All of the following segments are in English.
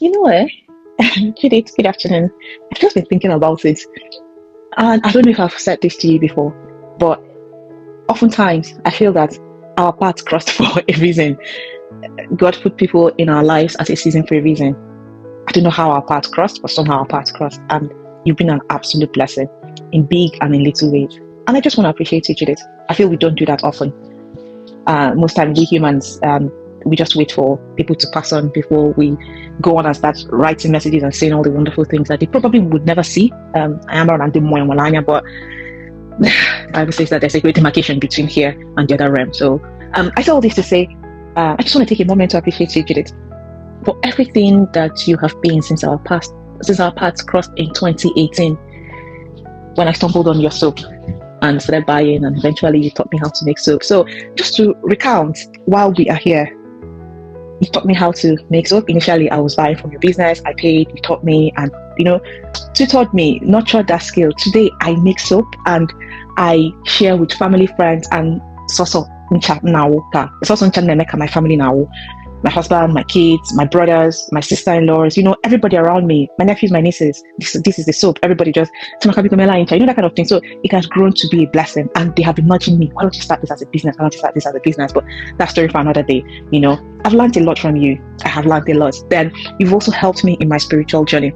You know what? Judith, good afternoon. I've just been thinking about it. And I don't know if I've said this to you before, but oftentimes I feel that our paths crossed for a reason. God put people in our lives at a season for a reason. I don't know how our paths crossed, but somehow our paths crossed. And you've been an absolute blessing in big and in little ways. And I just want to appreciate you, Judith. I feel we don't do that often. Most times we humans, we just wait for people to pass on before we go on and start writing messages and saying all the wonderful things that they probably would never see. I am around the Moyamolanya, but the Bible says that there's a great demarcation between here and the other realm. So I say all this to say, I just want to take a moment to appreciate you, Judith, for everything that you have been since our paths crossed in 2018, when I stumbled on your soap and started buying, and eventually you taught me how to make soap. So just to recount, while we are here, you taught me how to make soap. Initially, I was buying from your business. I paid, you taught me, and tutored me, nurtured that skill. Today, I make soap and I share with family, friends, and so now. It's also my family now. My husband, my kids, my brothers, my sister-in-laws, everybody around me, my nephews, my nieces. This is the soap. Everybody just, that kind of thing. So it has grown to be a blessing. And they have imagined me, why don't you start this as a business? Why don't you start this as a business? But that's story for another day. I've learned a lot from you. I have learned a lot. Then you've also helped me in my spiritual journey.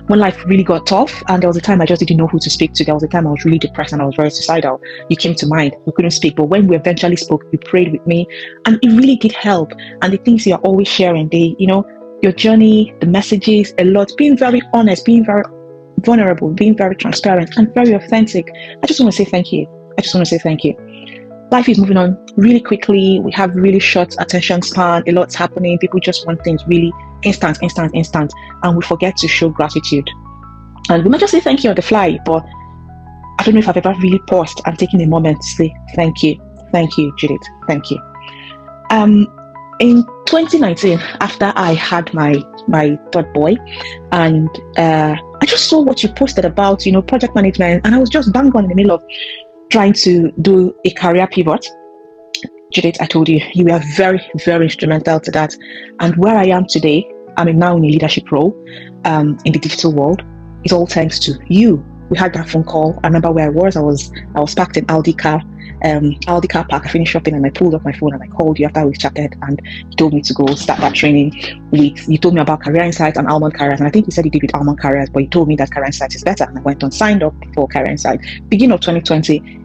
When life really got tough, and there was a time I just didn't know who to speak to. There was a time I was really depressed and I was very suicidal. You came to mind. We couldn't speak, but when we eventually spoke, you prayed with me, and it really did help. And the things you're always sharing, your journey, the messages, a lot, being very honest, being very vulnerable, being very transparent, and very authentic. I just want to say thank you. Life is moving on really quickly. We have really short attention span. A lot's happening. People just want things really instant. And we forget to show gratitude. And we might just say thank you on the fly, but I don't know if I've ever really paused and taken a moment to say thank you. Thank you, Judith. Thank you. In 2019, after I had my third boy, and I just saw what you posted about, project management, and I was just bang on in the middle of trying to do a career pivot. Judith, I told you, you were very, very instrumental to that. And where I am today, I'm now in a leadership role in the digital world. It's all thanks to you. We had that phone call. I remember where I was. I was parked in Aldi car park. I finished shopping and I pulled up my phone and I called you after we chatted, and you told me to go start that training you told me about Career Insights and Almond Careers, and I think you said you did with Almond Careers, but you told me that Career Insights is better, and I went on, signed up for Career Insights. Beginning of 2020,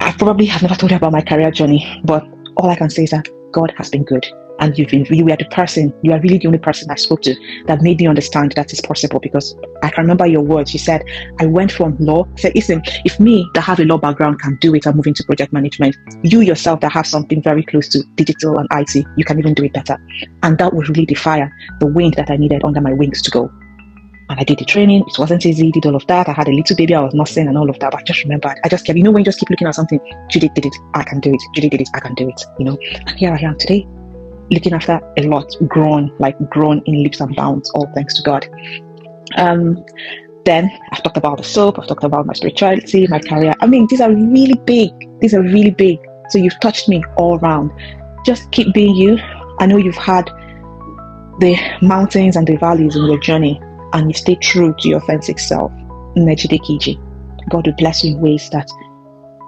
I probably have never told you about my career journey, but all I can say is that God has been good. And you are really the only person I spoke to that made me understand that it's possible, because I can remember your words. You said, I went from law, said, listen, if me that have a law background can do it, I'm moving to project management. You yourself that have something very close to digital and IT, you can even do it better. And that was really the fire, the wind that I needed under my wings to go. And I did the training. It wasn't easy, did all of that. I had a little baby, I was nursing and all of that. But I just remembered, I just kept, when you just keep looking at something, Judith did it, I can do it. Judith did it, I can do it, And here I am today, looking after a lot, grown in leaps and bounds, all thanks to God. Then I've talked about the soap, I've talked about my spirituality, my career. These are really big. So you've touched me all around. Just keep being you. I know you've had the mountains and the valleys in your journey, and you stay true to your authentic self. God will bless you in ways that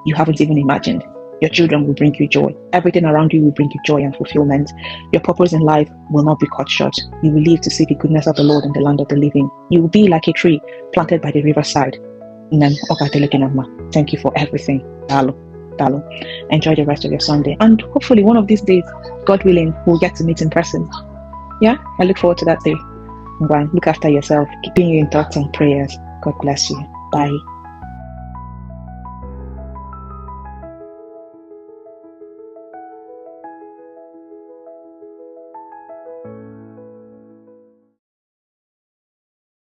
you haven't even imagined. Your children will bring you joy. Everything around you will bring you joy and fulfillment. Your purpose in life will not be cut short. You will live to see the goodness of the Lord in the land of the living. You will be like a tree planted by the riverside. Thank you for everything. Dalo. Enjoy the rest of your Sunday. And hopefully one of these days, God willing, we'll get to meet in person. Yeah, I look forward to that day. Look after yourself, keeping you in thoughts and prayers. God bless you. Bye.